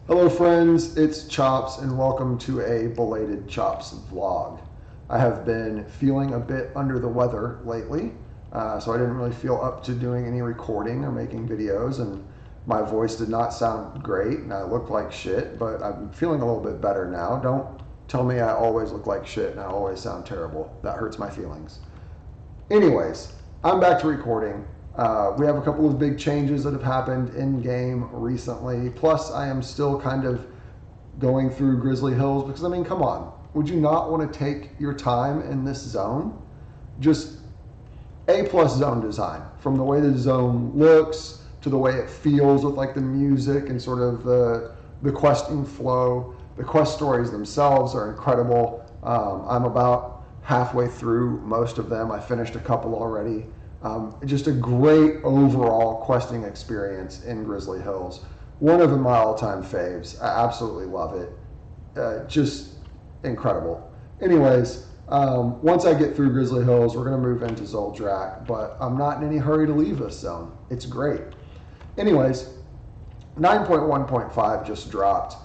Hello friends, it's Chops and welcome to a belated Chops vlog. I have been feeling a bit under the weather lately, so I didn't really feel up to doing any recording or making videos, and my voice did not sound great and I looked like shit, but I'm feeling a little bit better now. Don't tell me I always look like shit and I always sound terrible. That hurts my feelings. Anyways, I'm back to recording. We have a couple of big changes that have happened in game recently. Plus, I am still kind of going through Grizzly Hills because, I mean, come on. Would you not want to take your time in this zone? Just A+ zone design. From the way the zone looks to the way it feels with like the music and sort of the questing flow. The quest stories themselves are incredible. I'm about halfway through most of them. I finished a couple already. Just a great overall questing experience in Grizzly Hills. One of my all-time faves. I absolutely love it. Just incredible. Anyways, once I get through Grizzly Hills, we're going to move into Zoldrak, but I'm not in any hurry to leave this zone. It's great. Anyways, 9.1.5 just dropped.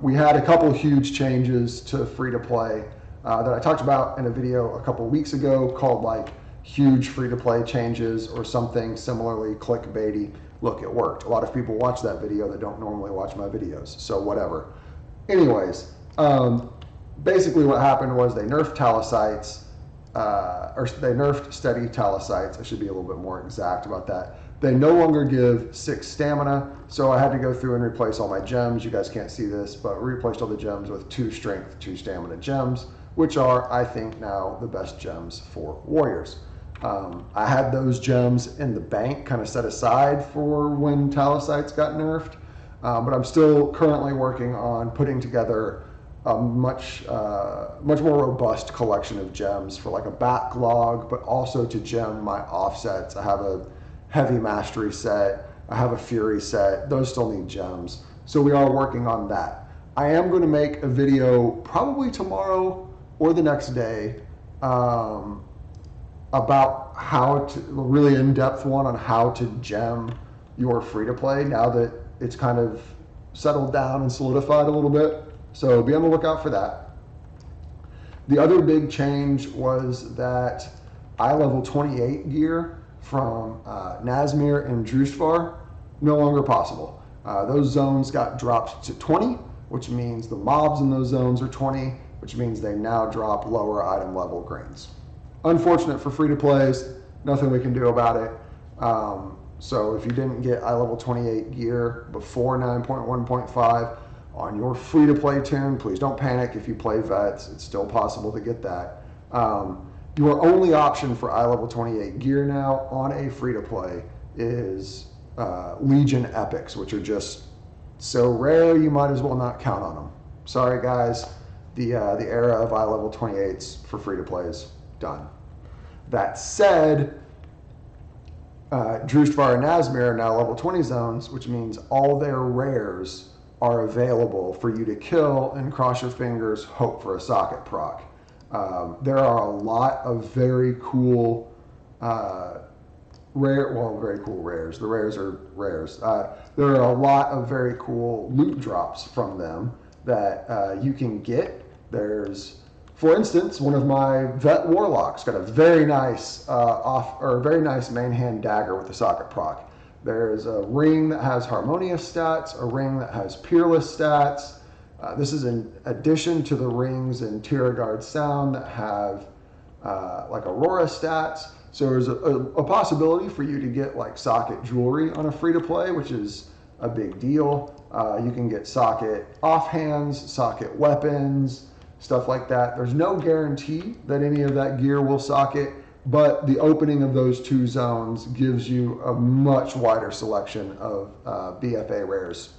We had a couple huge changes to free-to-play that I talked about in a video a couple weeks ago called like huge free-to-play changes or something similarly clickbaity. Look, it worked. A lot of people watch that video that don't normally watch my videos, so whatever. Anyways, basically what happened was they nerfed talisites, or they nerfed steady talisites. I should be a little bit more exact about that. They no longer give 6 stamina, so I had to go through and replace all my gems. You guys can't see this, but we replaced all the gems with 2 strength, 2 stamina gems, which are, I think, now the best gems for warriors. I had those gems in the bank kind of set aside for when talisites got nerfed, but I'm still currently working on putting together a much more robust collection of gems for like a backlog, but also to gem my offsets. I have a heavy mastery set, I have a fury set, those still need gems. So we are working on that. I am going to make a video probably tomorrow or the next day about how to, really in-depth one on how to gem your free-to-play now that it's kind of settled down and solidified a little bit. So be on the lookout for that. The other big change was that level 28 gear from Nazmir and Drustvar no longer possible. Those zones got dropped to 20, which means the mobs in those zones are 20, which means they now drop lower item level greens. Unfortunate for free-to-plays, nothing we can do about it. So if you didn't get level 28 gear before 9.1.5 on your free-to-play tune, please don't panic if you play vets. It's still possible to get that. Your only option for level 28 gear now on a free-to-play is Legion Epics, which are just so rare you might as well not count on them. Sorry guys, the era of level 28s for free-to-plays done. That said, Drustvar and Nazmir are now level 20 zones, which means all their rares are available for you to kill and cross your fingers, hope for a socket proc. There are a lot of very cool very cool rares. The rares are rares. There are a lot of very cool loot drops from them that you can get. There's, for instance, one of my vet warlocks got a very nice very nice main hand dagger with a socket proc. There's a ring that has harmonious stats, a ring that has peerless stats. This is in addition to the rings in Tiragard Sound that have like Aurora stats. So there's a possibility for you to get like socket jewelry on a free-to-play, which is a big deal. You can get socket offhands, socket weapons, stuff like that. There's no guarantee that any of that gear will socket, but the opening of those 2 zones gives you a much wider selection of BFA rares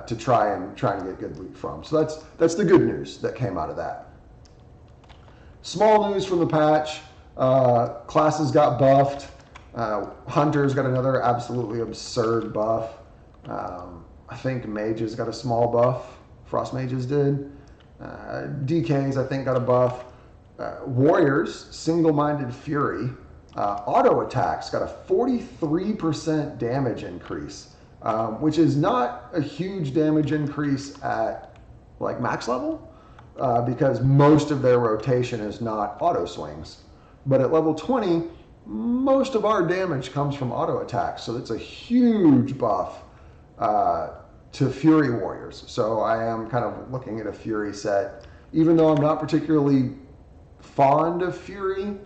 to try and get good loot from. So that's the good news that came out of that. Small news from the patch. Classes got buffed. Hunters got another absolutely absurd buff. I think mages got a small buff. Frost mages did. DKs, I think, got a buff. Warriors, single-minded fury, auto attacks got a 43% damage increase. which is not a huge damage increase at like max level, because most of their rotation is not auto swings. But at level 20, most of our damage comes from auto attacks, so it's a huge buff to Fury Warriors. So I am kind of looking at a Fury set. Even though I'm not particularly fond of Fury,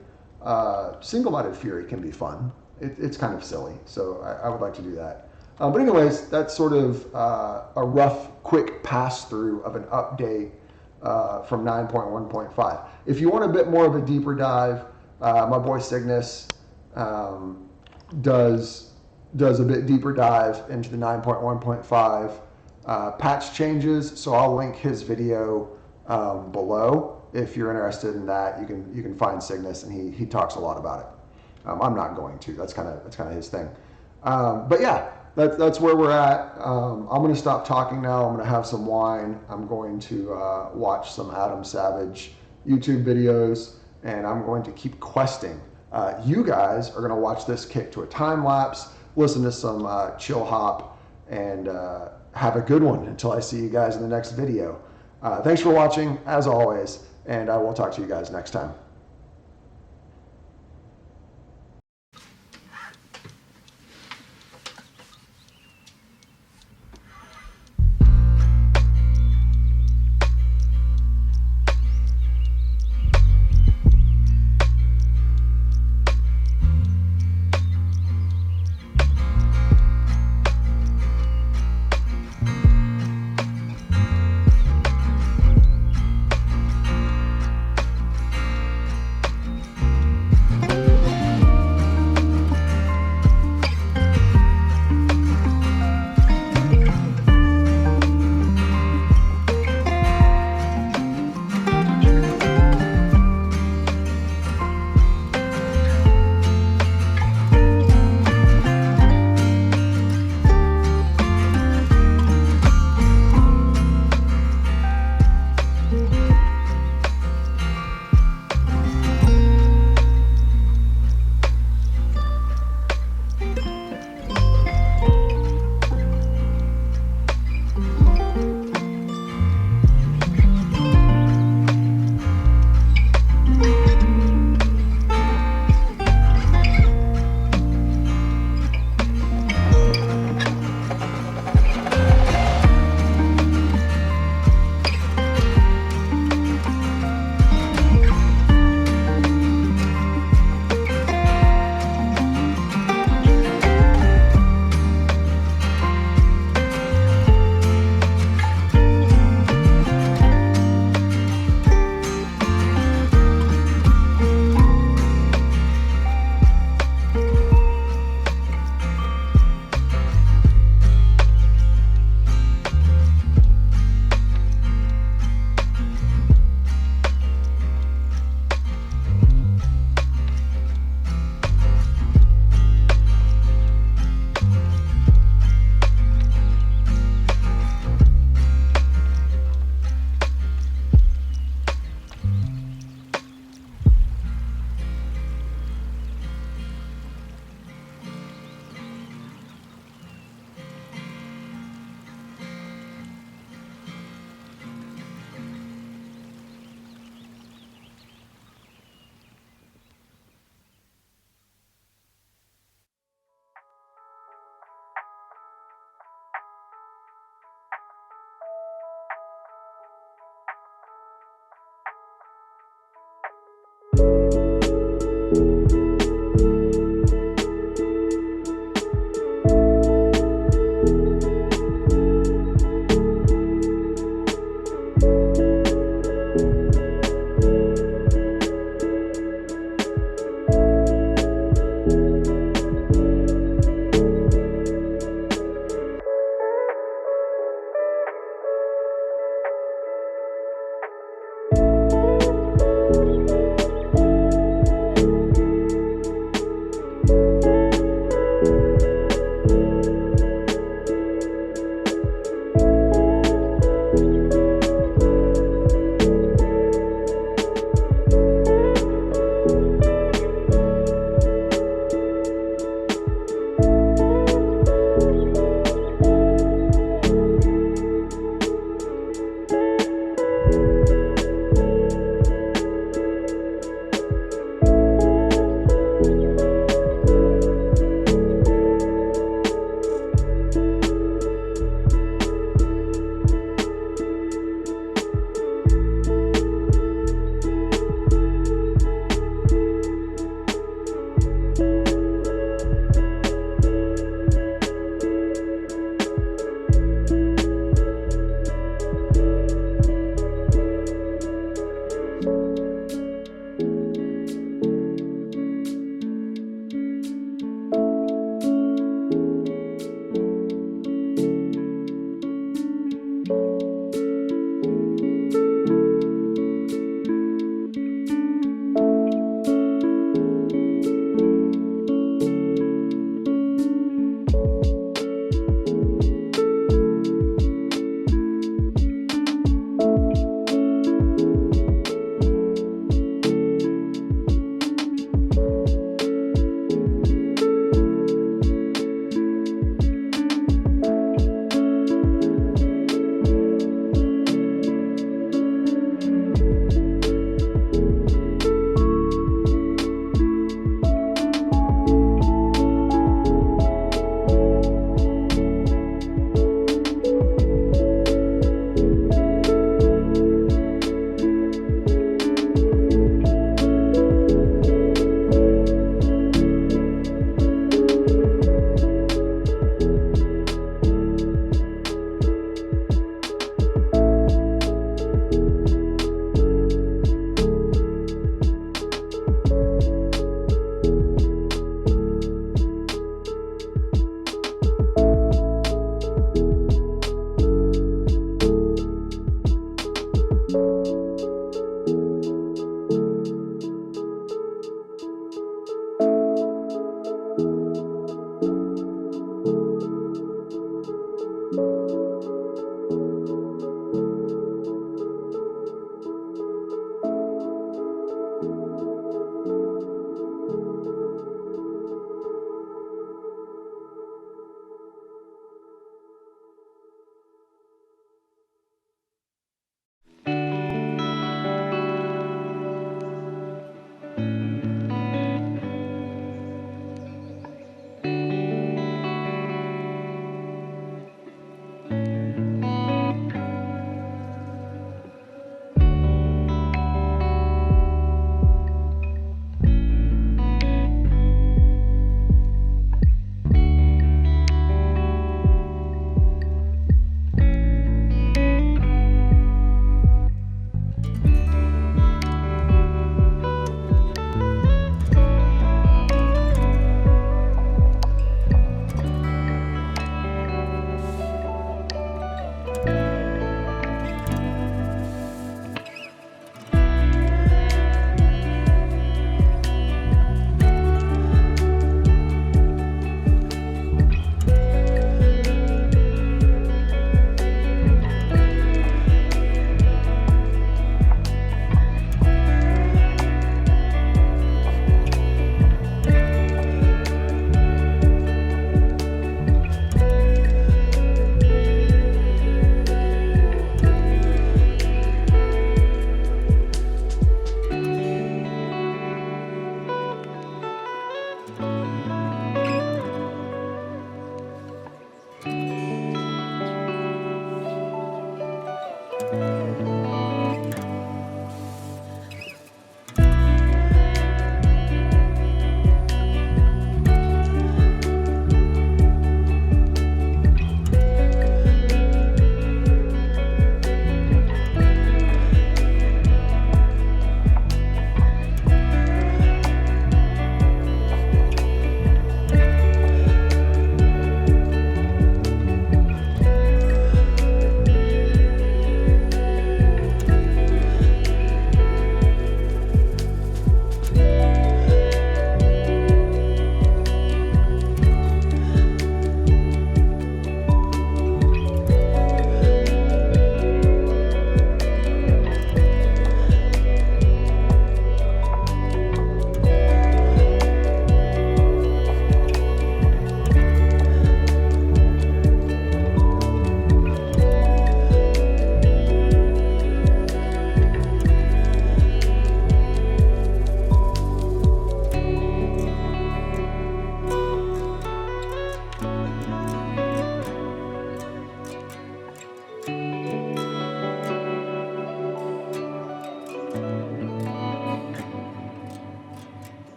single-minded Fury can be fun. It's kind of silly, so I would like to do that. But anyways, that's sort of a rough, quick pass-through of an update from 9.1.5. If you want a bit more of a deeper dive, my boy Cygnus does a bit deeper dive into the 9.1.5 patch changes. So I'll link his video below. If you're interested in that, you can find Cygnus, and he talks a lot about it. I'm not going to. That's kind of his thing. But yeah, that's where we're at. I'm going to stop talking now. I'm going to have some wine. I'm going to watch some Adam Savage YouTube videos, and I'm going to keep questing. You guys are going to watch this kick to a time lapse, listen to some chill hop, and have a good one until I see you guys in the next video. Thanks for watching, as always, and I will talk to you guys next time.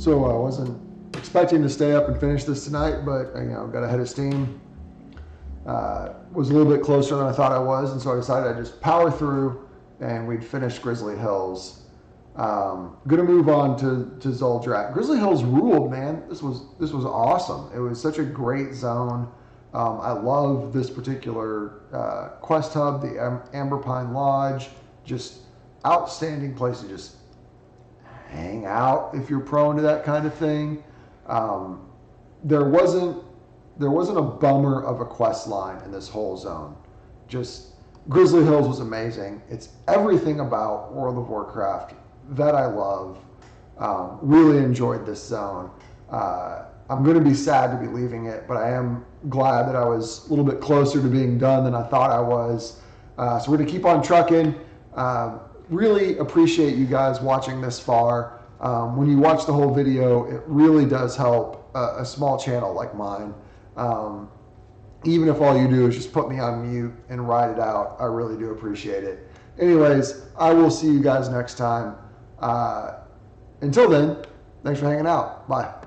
So I wasn't expecting to stay up and finish this tonight, but got ahead of steam. Was a little bit closer than I thought I was, and so I decided I'd just power through, and we'd finish Grizzly Hills. Gonna move on to Zoldrak. Grizzly Hills ruled, man. This was awesome. It was such a great zone. I love this particular quest hub, the Amber Pine Lodge. Just outstanding place to just hang out if you're prone to that kind of thing. There wasn't a bummer of a quest line in this whole zone. Just Grizzly Hills was amazing. It's everything about World of Warcraft that I love. Really enjoyed this zone. I'm going to be sad to be leaving it, but I am glad that I was a little bit closer to being done than I thought I was. So we're going to keep on trucking. Really appreciate you guys watching this far. When you watch the whole video, it really does help a small channel like mine. Even if all you do is just put me on mute and ride it out, I really do appreciate it. Anyways, I will see you guys next time. Until then, thanks for hanging out. Bye.